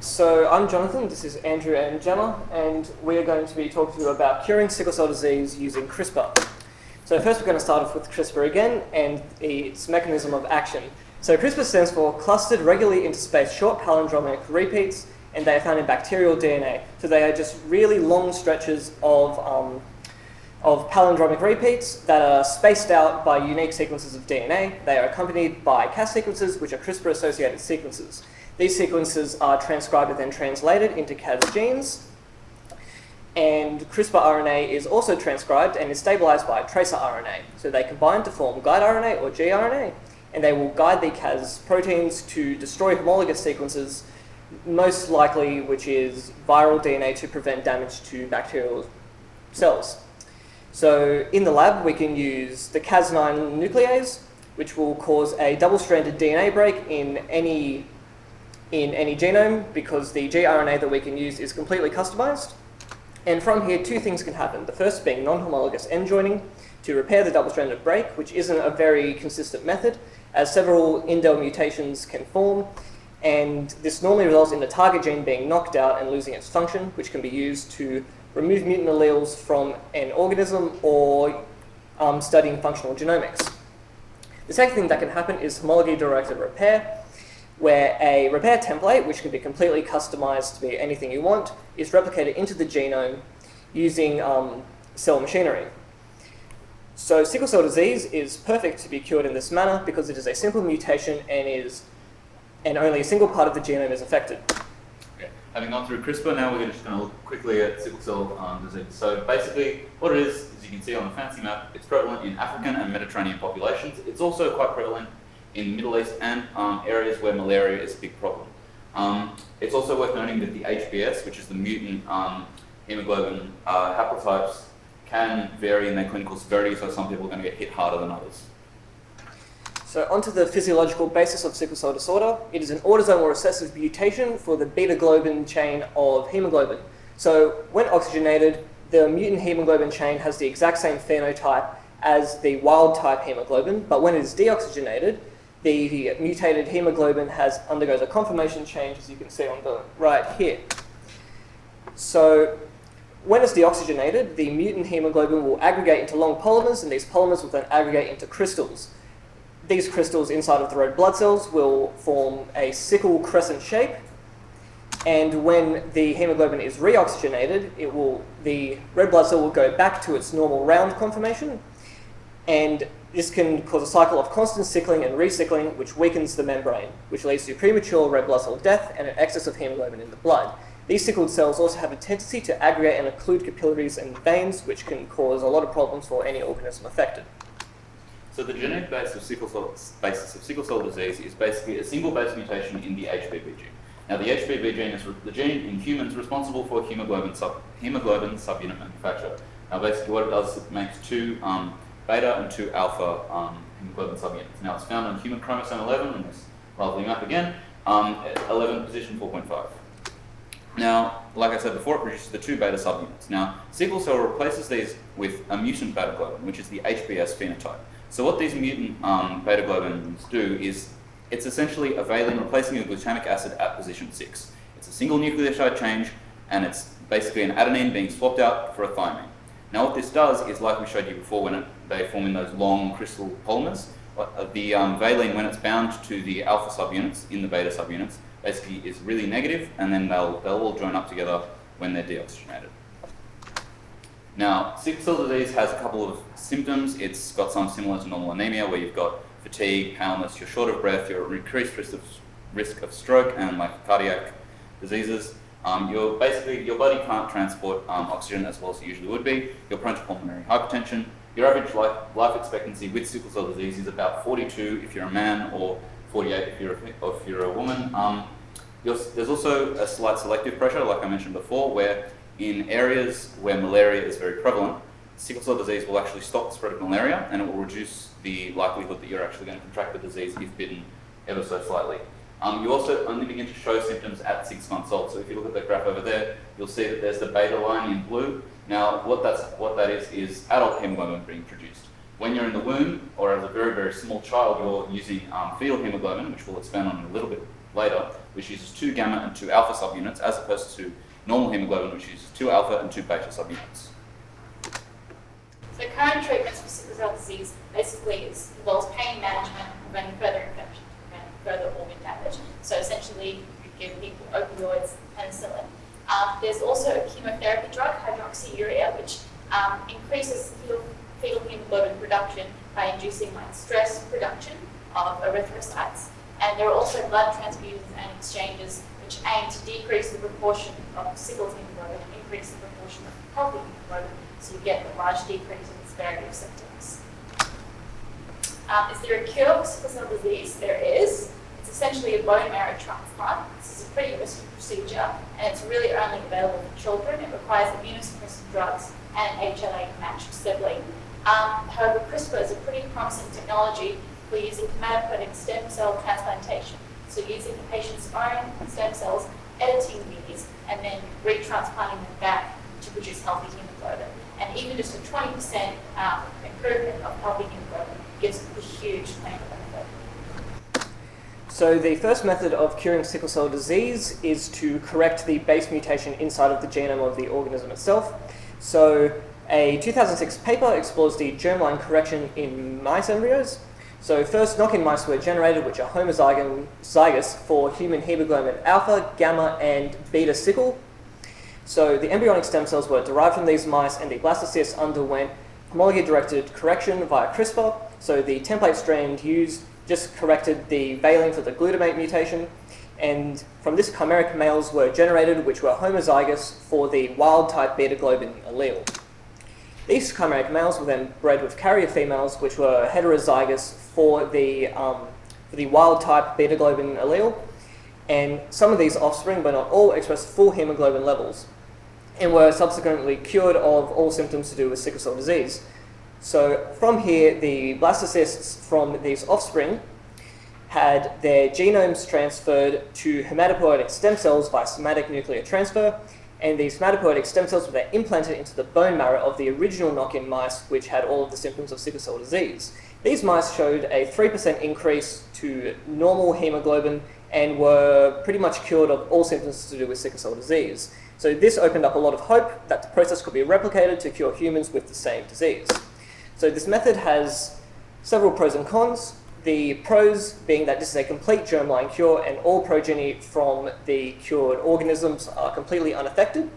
So I'm Jonathan, this is Andrew and Jemma, and we are going to be talking to you about curing sickle cell disease using CRISPR. So first we're going to start off with CRISPR again and its mechanism of action. So CRISPR stands for clustered regularly interspaced short palindromic repeats, and they are found in bacterial DNA. So they are just really long stretches of palindromic repeats that are spaced out by unique sequences of DNA. They are accompanied by Cas sequences, which are CRISPR-associated sequences. These sequences are transcribed and then translated into Cas genes, and CRISPR RNA is also transcribed and is stabilized by tracer RNA. So they combine to form guide RNA or gRNA, and they will guide the Cas proteins to destroy homologous sequences, most likely which is viral DNA, to prevent damage to bacterial cells. So in the lab we can use the Cas9 nuclease, which will cause a double-stranded DNA break in any genome, because the gRNA that we can use is completely customized. And from here, two things can happen. The first being non-homologous end joining to repair the double-stranded break, which isn't a very consistent method, as several indel mutations can form, and this normally results in the target gene being knocked out and losing its function, which can be used to remove mutant alleles from an organism or studying functional genomics. The second thing that can happen is homology-directed repair, where a repair template, which can be completely customized to be anything you want, is replicated into the genome using cell machinery. So sickle cell disease is perfect to be cured in this manner because it is a simple mutation and only a single part of the genome is affected. Okay. Having gone through CRISPR, now we're just going to look quickly at sickle cell disease. So basically, what it is, as you can see on the fancy map, it's prevalent in African and Mediterranean populations. It's also quite prevalent in the Middle East and areas where malaria is a big problem. It's also worth noting that the HBS, which is the mutant hemoglobin haplotypes, can vary in their clinical severity, so some people are going to get hit harder than others. So onto the physiological basis of sickle cell disorder. It is an autosomal recessive mutation for the beta-globin chain of hemoglobin. So when oxygenated, the mutant hemoglobin chain has the exact same phenotype as the wild-type hemoglobin, but when it is deoxygenated, the mutated hemoglobin undergoes a conformation change, as you can see on the right here. So when it's deoxygenated, the mutant hemoglobin will aggregate into long polymers, and these polymers will then aggregate into crystals. These crystals inside of the red blood cells will form a sickle crescent shape, and when the hemoglobin is reoxygenated, the red blood cell will go back to its normal round conformation, and this can cause a cycle of constant sickling and recycling, which weakens the membrane, which leads to premature red blood cell death and an excess of hemoglobin in the blood. These sickled cells also have a tendency to aggregate and occlude capillaries and veins, which can cause a lot of problems for any organism affected. So the genetic basis of sickle cell disease is basically a single base mutation in the HBB gene. Now the HBB gene is the gene in humans responsible for hemoglobin subunit manufacture. Now basically what it does is it makes two beta and two alpha hemoglobin subunits. Now it's found on human chromosome 11 on this lovely map again, 11 position 4.5. Now, like I said before, it produces the two beta subunits. Now, sickle cell replaces these with a mutant beta globin, which is the HBS phenotype. So what these mutant beta globins do is it's essentially a valine replacing a glutamic acid at position 6. It's a single nucleotide change, and it's basically an adenine being swapped out for a thymine. Now what this does is, like we showed you before, when they form in those long crystal polymers, the valine, when it's bound to the alpha subunits in the beta subunits, basically is really negative, and then they'll all join up together when they're deoxygenated. Now, sickle cell disease has a couple of symptoms. It's got some similar to normal anemia, where you've got fatigue, paleness, you're short of breath, you're at increased risk of stroke and like cardiac diseases. Your body can't transport oxygen as well as it usually would be. You're prone to pulmonary hypertension. Your average life expectancy with sickle cell disease is about 42 if you're a man, or 48 if you're a woman. There's also a slight selective pressure, like I mentioned before, where in areas where malaria is very prevalent, sickle cell disease will actually stop the spread of malaria, and it will reduce the likelihood that you're actually going to contract the disease if bitten ever so slightly. You also only begin to show symptoms at 6 months old. So if you look at the graph over there, you'll see that there's the beta line in blue. Now, what that is adult hemoglobin being produced. When you're in the womb, or as a very, very small child, you're using fetal hemoglobin, which we'll expand on a little bit later, which uses 2 gamma and 2 alpha subunits, as opposed to normal hemoglobin, which uses 2 alpha and 2 beta subunits. So current treatments for sickle cell disease basically involves pain management, preventing further infection, preventing further organ damage. So essentially, you give people opioids, penicillin. There's also a chemotherapy drug, hydroxyurea, which increases fetal hemoglobin production by inducing stress production of erythrocytes. And there are also blood transfusions and exchanges which aim to decrease the proportion of sickle hemoglobin and increase the proportion of healthy hemoglobin, so you get a large decrease in the severity of symptoms. Is there a cure for sickle cell disease? There is. It's essentially a bone marrow transplant. This is a pretty risky procedure, and it's really only available for children. It requires immunosuppressive drugs and an HLA-matched sibling. However, Crispr is a pretty promising technology for using hematopoietic stem cell transplantation. So using the patient's own stem cells, editing these, and then retransplanting them back to produce healthy hemoglobin. And even just a 20% improvement of healthy hemoglobin gives a huge clinical benefit. So the first method of curing sickle cell disease is to correct the base mutation inside of the genome of the organism itself. So a 2006 paper explores the germline correction in mice embryos. So first knock-in mice were generated which are homozygous for human hemoglobin alpha, gamma, and beta sickle. So the embryonic stem cells were derived from these mice, and the blastocysts underwent homology-directed correction via Crispr. So the template strand used just corrected the valine for the glutamate mutation, and from this chimeric males were generated which were homozygous for the wild-type beta-globin allele. These chimeric males were then bred with carrier females which were heterozygous for the wild-type beta-globin allele, and some of these offspring, but not all, expressed full hemoglobin levels and were subsequently cured of all symptoms to do with sickle cell disease. So from here, the blastocysts from these offspring had their genomes transferred to hematopoietic stem cells by somatic nuclear transfer, and these hematopoietic stem cells were then implanted into the bone marrow of the original knock-in mice which had all of the symptoms of sickle cell disease. These mice showed a 3% increase to normal hemoglobin and were pretty much cured of all symptoms to do with sickle cell disease. So this opened up a lot of hope that the process could be replicated to cure humans with the same disease. So this method has several pros and cons. The pros being that this is a complete germline cure and all progeny from the cured organisms are completely unaffected.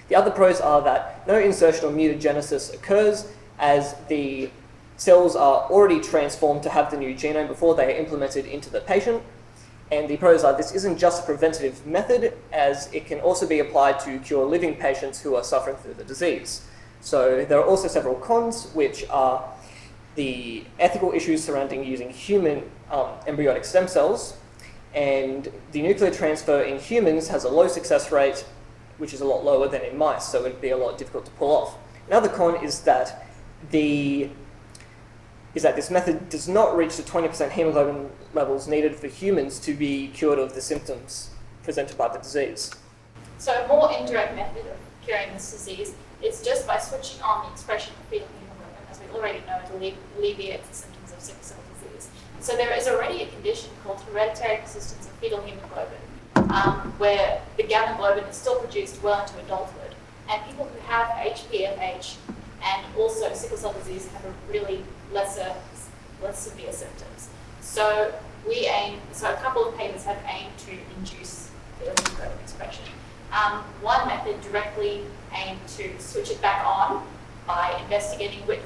The other pros are that no insertion or mutagenesis occurs, as the cells are already transformed to have the new genome before they are implemented into the patient. And the pros are this isn't just a preventative method, as it can also be applied to cure living patients who are suffering through the disease. So there are also several cons, which are the ethical issues surrounding using human embryonic stem cells, and the nuclear transfer in humans has a low success rate, which is a lot lower than in mice, so it would be a lot difficult to pull off. Another con is that this method does not reach the 20% hemoglobin levels needed for humans to be cured of the symptoms presented by the disease. So a more indirect method of curing this disease is just by switching on the expression of fetal hemoglobin, as we already know it alleviates the symptoms of sickle cell disease. So there is already a condition called hereditary persistence of fetal hemoglobin, where the gamma globin is still produced well into adulthood. And people who have HPFH and also sickle cell disease have a really less severe symptoms. So a couple of papers have aimed to induce fetal hemoglobin expression. One method directly aimed to switch it back on by investigating which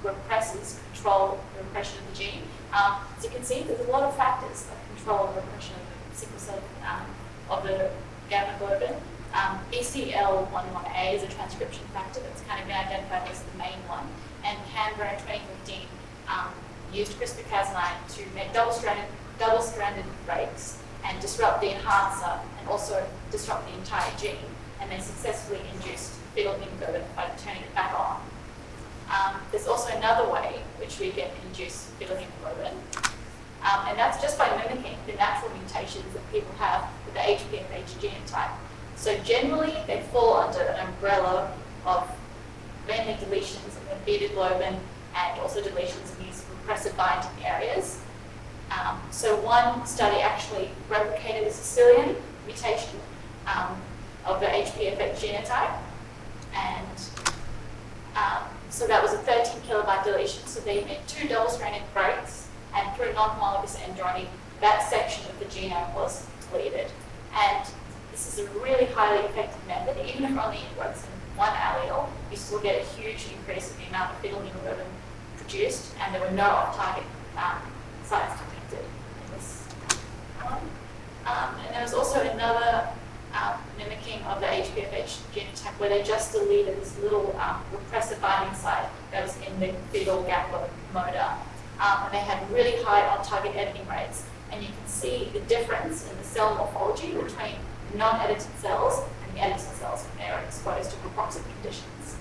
repressors control the repression of the gene. As you can see, there's a lot of factors that control the repression of the sickle cell of the gamma globin. BCL11A is a transcription factor that's kind of been identified as the main one, and Canberra in 2015 used CRISPR-Cas9 to make double-stranded breaks and disrupt the enhancer and also disrupt the entire gene, and they successfully induced fetal hemoglobin by turning it back on. There's also another way which we can induce fetal hemoglobin, and that's just by mimicking the natural mutations that people have with the HPFH genotype. So generally, they fall under an umbrella of mainly deletions of the beta globin and also deletions in these repressive binding areas. So one study actually replicated the Sicilian mutation of the HPFX genotype, and so that was a 13 kilobyte deletion. So they made 2 double-stranded breaks, and through non-homologous endroidy, that section of the genome was deleted. And this is a really highly effective method. Even if only it works in one allele, you still get a huge increase in the amount of fetal hemoglobin produced, and there were no off-target sites detected in this one. And there was also another mimicking of the HPFH genotype where they just deleted this little repressive binding site that was in the fetal gaplomotor. And they had really high on-target editing rates. And you can see the difference in the cell morphology between non-edited cells and the edited cells when they are exposed to hypoxic conditions.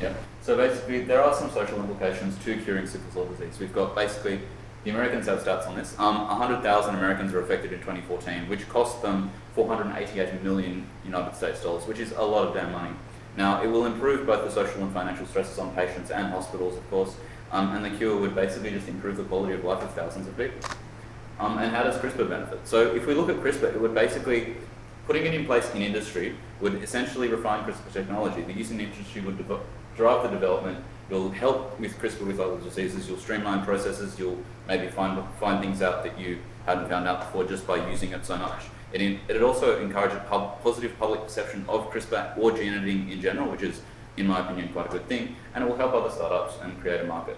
Yeah. So basically, there are some social implications to curing sickle cell disease. We've got basically, the Americans have stats on this. 100,000 Americans were affected in 2014, which cost them $488 million United States dollars, which is a lot of damn money. Now, it will improve both the social and financial stresses on patients and hospitals, of course, and the cure would basically just improve the quality of life of thousands of people. And how does CRISPR benefit? So if we look at CRISPR, it would basically, putting it in place in industry would essentially refine CRISPR technology. The use in industry would drive the development. You'll help with CRISPR with other diseases. You'll streamline processes. You'll maybe find things out that you hadn't found out before just by using it so much. It also encourages positive public perception of CRISPR or gene editing in general, which is, in my opinion, quite a good thing, and it will help other startups and create a market.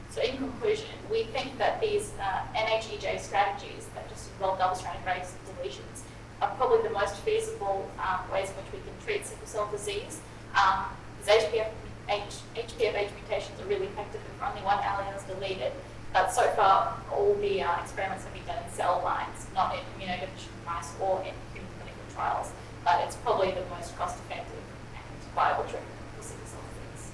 So in conclusion, we think that these NHEJ strategies that just involve double-stranded breaks and deletions are probably the most feasible ways in which we can treat sickle cell disease. Because HPFH mutations are really effective if only one allele is deleted. But so far, all the experiments have been done in cell lines, not in immunodeficient mice or in human clinical trials. But it's probably the most cost-effective and viable treatment for sickle cell disease.